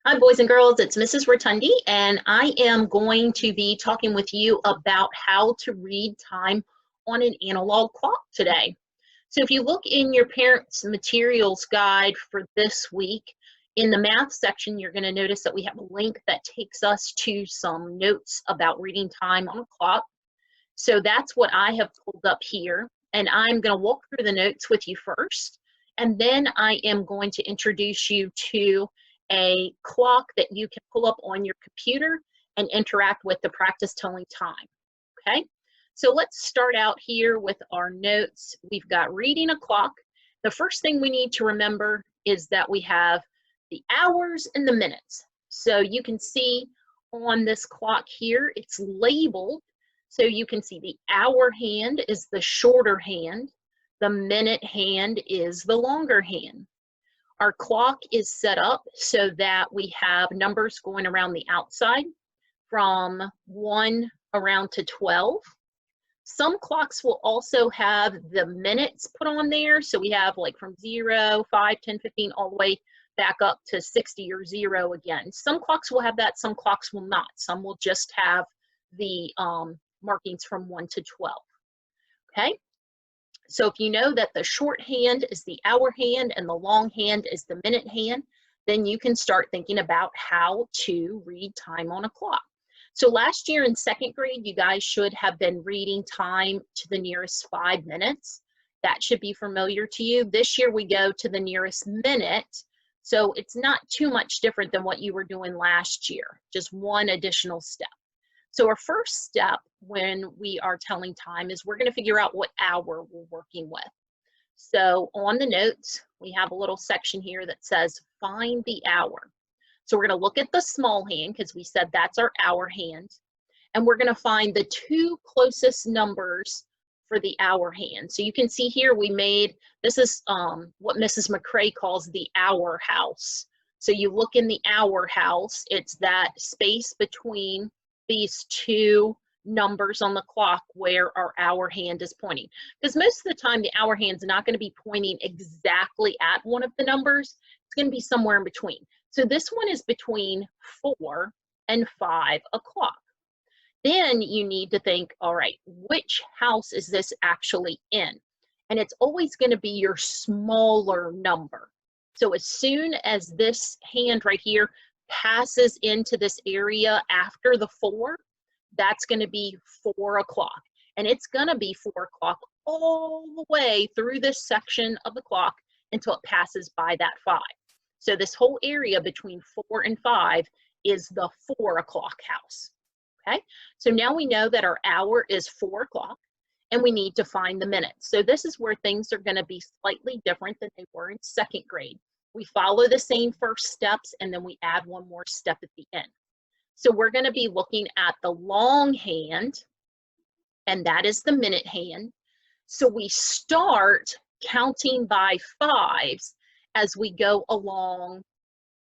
Hi, boys and girls. It's Mrs. Rotondi, and I am going to be talking with you about how to read time on an analog clock today. So if you look in your parents' materials guide for this week, in the math section, you're going to notice that we have a link that takes us to some notes about reading time on a clock. So that's what I have pulled up here, and I'm going to walk through the notes with you first, and then I am going to introduce you to a clock that you can pull up on your computer and interact with to practice telling time. Okay, so let's start out here with our notes. We've got reading a clock. The first thing we need to remember is that we have the hours and the minutes. So you can see on this clock here, it's labeled. So you can see the hour hand is the shorter hand. The minute hand is the longer hand. Our clock is set up so that we have numbers going around the outside from 1 around to 12. Some clocks will also have the minutes put on there. So we have like from 0, 5, 10, 15, all the way back up to 60 or 0 again. Some clocks will have that, some clocks will not. Some will just have the markings from 1 to 12. Okay? So if you know that the short hand is the hour hand and the long hand is the minute hand, then you can start thinking about how to read time on a clock. So last year in second grade, you guys should have been reading time to the nearest 5 minutes. That should be familiar to you. This year we go to the nearest minute. So it's not too much different than what you were doing last year, just one additional step. So our first step when we are telling time is we're going to figure out what hour we're working with. So on the notes, we have a little section here that says find the hour. So we're going to look at the small hand because we said that's our hour hand. And we're going to find the two closest numbers for the hour hand. So you can see here we made, this is what Mrs. McCrae calls the hour house. So you look in the hour house, it's that space between these two numbers on the clock where our hour hand is pointing. Because most of the time the hour hand's not going to be pointing exactly at one of the numbers. It's going to be somewhere in between. So this one is between 4 and 5 o'clock. Then you need to think, all right, which house is this actually in? And it's always going to be your smaller number. So as soon as this hand right here passes into this area after the 4, that's going to be 4 o'clock. And it's going to be 4 o'clock all the way through this section of the clock until it passes by that 5. So this whole area between 4 and 5 is the 4 o'clock house. Okay, so now we know that our hour is 4 o'clock and we need to find the minutes. So this is where things are going to be slightly different than they were in second grade. We follow the same first steps and then we add one more step at the end. So we're going to be looking at the long hand, and that is the minute hand. So we start counting by 5s as we go along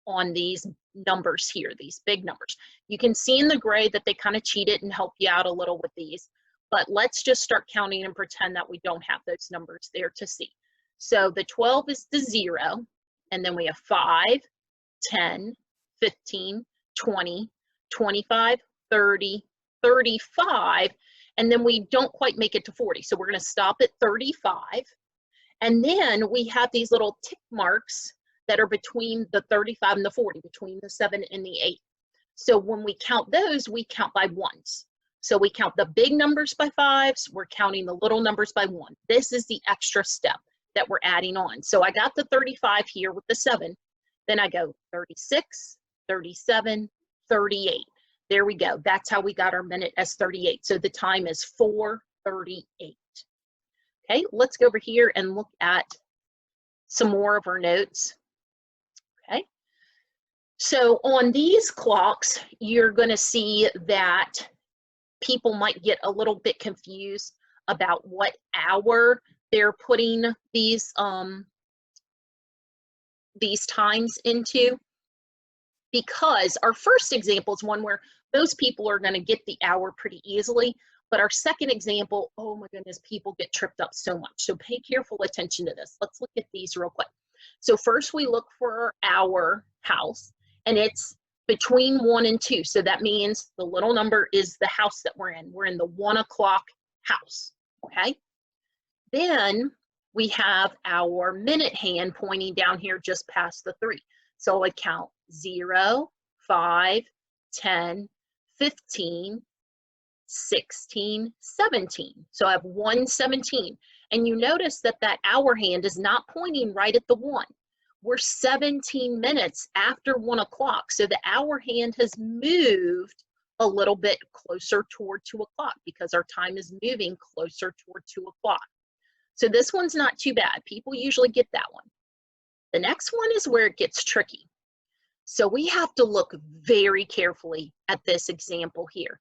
on these numbers here, these big numbers. You can see in the gray that they kind of cheated and help you out a little with these, but let's just start counting and pretend that we don't have those numbers there to see. So the 12 is the 0. And then we have 5, 10, 15, 20, 25, 30, 35, and then we don't quite make it to 40. So we're going to stop at 35. And then we have these little tick marks that are between the 35 and the 40, between the 7 and the 8. So when we count those, we count by 1s. So we count the big numbers by 5s, we're counting the little numbers by 1. This is the extra step that we're adding on. So I got the 35 here with the 7. Then I go 36, 37, 38. There we go. That's how we got our minute as 38. So the time is 4:38. Okay, let's go over here and look at some more of our notes. Okay, so on these clocks, you're going to see that people might get a little bit confused about what hour they're putting these times into, because our first example is one where most people are going to get the hour pretty easily, but our second example, oh my goodness, people get tripped up so much. So pay careful attention to this. Let's look at these real quick. So first we look for our hour house, and it's between 1 and 2. So that means the little number is the house that we're in. We're in the 1 o'clock house, okay? Then we have our minute hand pointing down here just past the 3. So I would count 0, 5, 10, 15, 16, 17. So I have 1:17. And you notice that that hour hand is not pointing right at the 1. We're 17 minutes after 1 o'clock. So the hour hand has moved a little bit closer toward 2 o'clock because our time is moving closer toward 2 o'clock. So this one's not too bad. People usually get that one. The next one is where it gets tricky. So we have to look very carefully at this example here.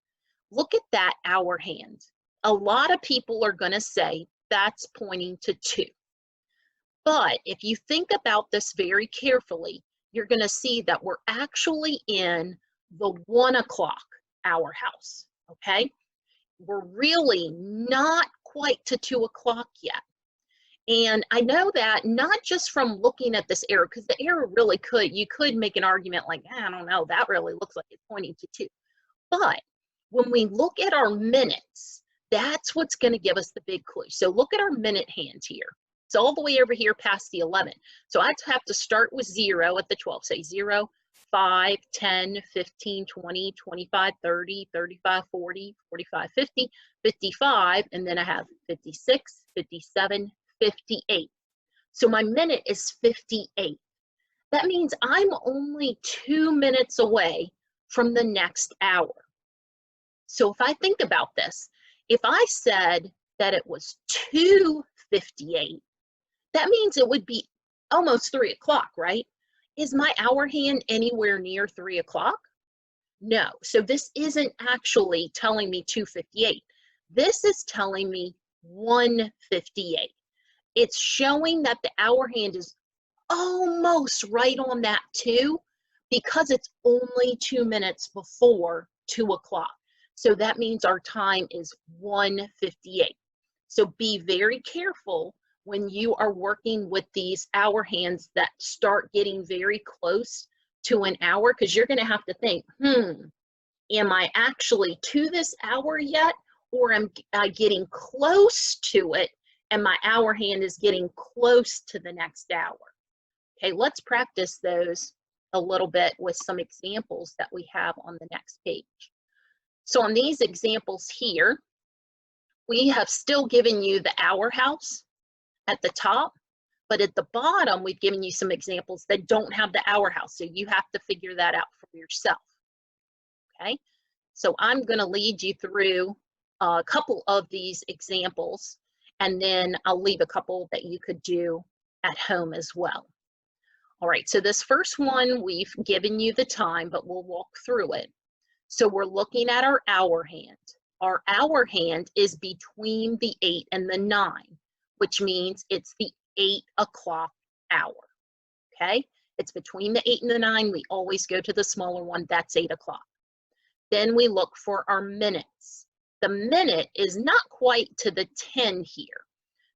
Look at that hour hand. A lot of people are going to say that's pointing to 2. But if you think about this very carefully, you're going to see that we're actually in the 1 o'clock hour house, okay? We're really not quite to 2 o'clock yet. And I know that not just from looking at this arrow, because the arrow really you could make an argument like, I don't know, that really looks like it's pointing to 2. But when we look at our minutes, that's what's going to give us the big clue. So look at our minute hand here. It's all the way over here past the 11. So I have to start with 0 at the 12. Say 0, 5, 10, 15, 20, 25, 30, 35, 40, 45, 50, 55, and then I have 56, 57, 58. So my minute is 58. That means I'm only 2 minutes away from the next hour. So if I think about this, if I said that it was 2:58, that means it would be almost 3 o'clock, right? Is my hour hand anywhere near 3 o'clock? No. So this isn't actually telling me 2:58. This is telling me 1:58. It's showing that the hour hand is almost right on that 2 because it's only 2 minutes before 2 o'clock. So that means our time is 1:58. So be very careful when you are working with these hour hands that start getting very close to an hour, because you're going to have to think, am I actually to this hour yet, or am I getting close to it and my hour hand is getting close to the next hour? Okay, let's practice those a little bit with some examples that we have on the next page. So on these examples here, we have still given you the hour house at the top, but at the bottom, we've given you some examples that don't have the hour house. So you have to figure that out for yourself. Okay, so I'm going to lead you through a couple of these examples, and then I'll leave a couple that you could do at home as well. All right, so this first one, we've given you the time, but we'll walk through it. So we're looking at our hour hand. Our hour hand is between the 8 and the 9, which means it's the 8 o'clock hour, okay? It's between the 8 and the 9. We always go to the smaller one. That's 8 o'clock. Then we look for our minutes. The minute is not quite to the 10 here.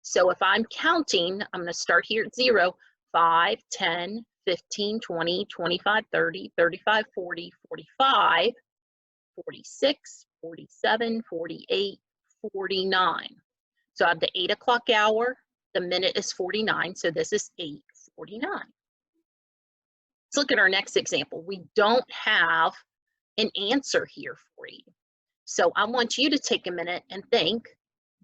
So if I'm counting, I'm going to start here at 0, 5, 10, 15, 20, 25, 30, 35, 40, 45, 46, 47, 48, 49. So I have the 8 o'clock hour. The minute is 49, so this is 8:49. Let's look at our next example. We don't have an answer here for you. So I want you to take a minute and think,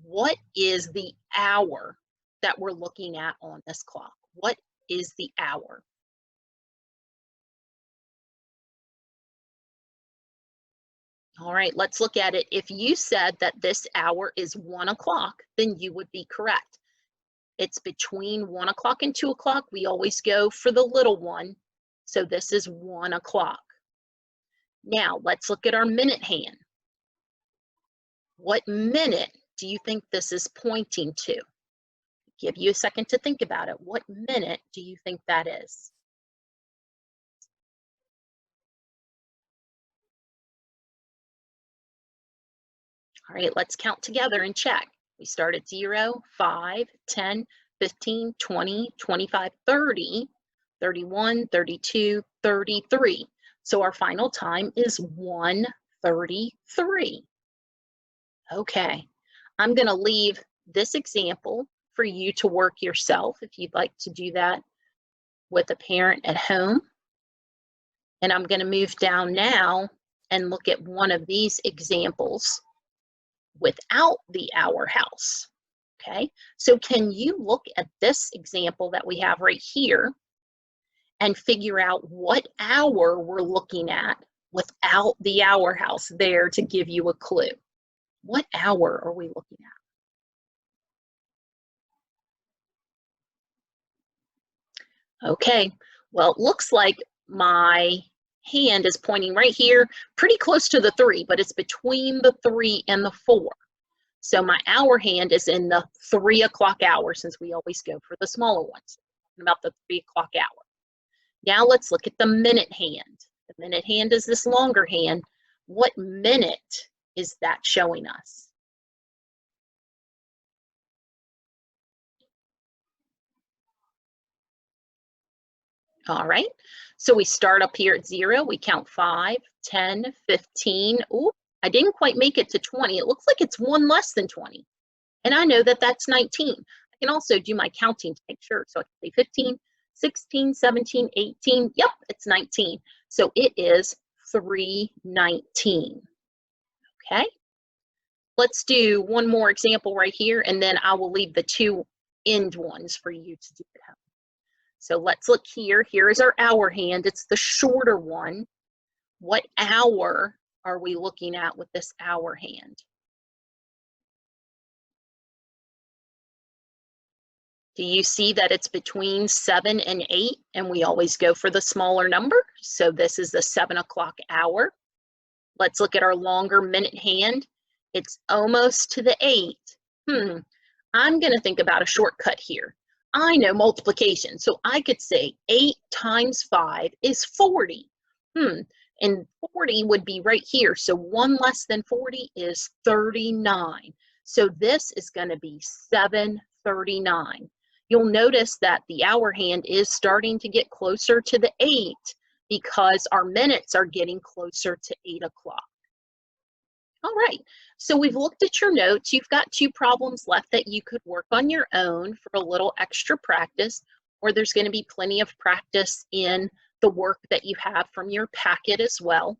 what is the hour that we're looking at on this clock? What is the hour? All right, let's look at it. If you said that this hour is 1 o'clock, then you would be correct. It's between 1 o'clock and 2 o'clock. We always go for the little one. So this is 1 o'clock. Now let's look at our minute hand. What minute do you think this is pointing to? Give you a second to think about it. What minute do you think that is? All right, let's count together and check. We start at 0, 5, 10, 15, 20, 25, 30, 31, 32, 33. So our final time is 1:33. Okay, I'm going to leave this example for you to work yourself if you'd like to do that with a parent at home. And I'm going to move down now and look at one of these examples without the hour house. Okay, so can you look at this example that we have right here and figure out what hour we're looking at without the hour house there to give you a clue? What hour are we looking at? Okay, well, it looks like my hand is pointing right here, pretty close to the 3, but it's between the 3 and the 4. So my hour hand is in the 3 o'clock hour, since we always go for the smaller ones, about the 3 o'clock hour. Now let's look at the minute hand. The minute hand is this longer hand. What minute is that showing us? All right, so we start up here at 0. We count 5, 10, 15. Ooh, I didn't quite make it to 20. It looks like it's one less than 20. And I know that that's 19. I can also do my counting to make sure. So I can say 15, 16, 17, 18. Yep, it's 19. So it is 3:19. Okay, let's do one more example right here, and then I will leave the 2 end ones for you to do at home. So let's look here. Here is our hour hand. It's the shorter one. What hour are we looking at with this hour hand? Do you see that it's between 7 and 8, and we always go for the smaller number? So this is the 7 o'clock hour. Let's look at our longer minute hand. It's almost to the 8. I'm going to think about a shortcut here. I know multiplication, so I could say 8 times 5 is 40. And 40 would be right here, so 1 less than 40 is 39. So this is going to be 7:39. You'll notice that the hour hand is starting to get closer to the 8 because our minutes are getting closer to 8 o'clock. All right, so we've looked at your notes. You've got 2 problems left that you could work on your own for a little extra practice, or there's going to be plenty of practice in the work that you have from your packet as well.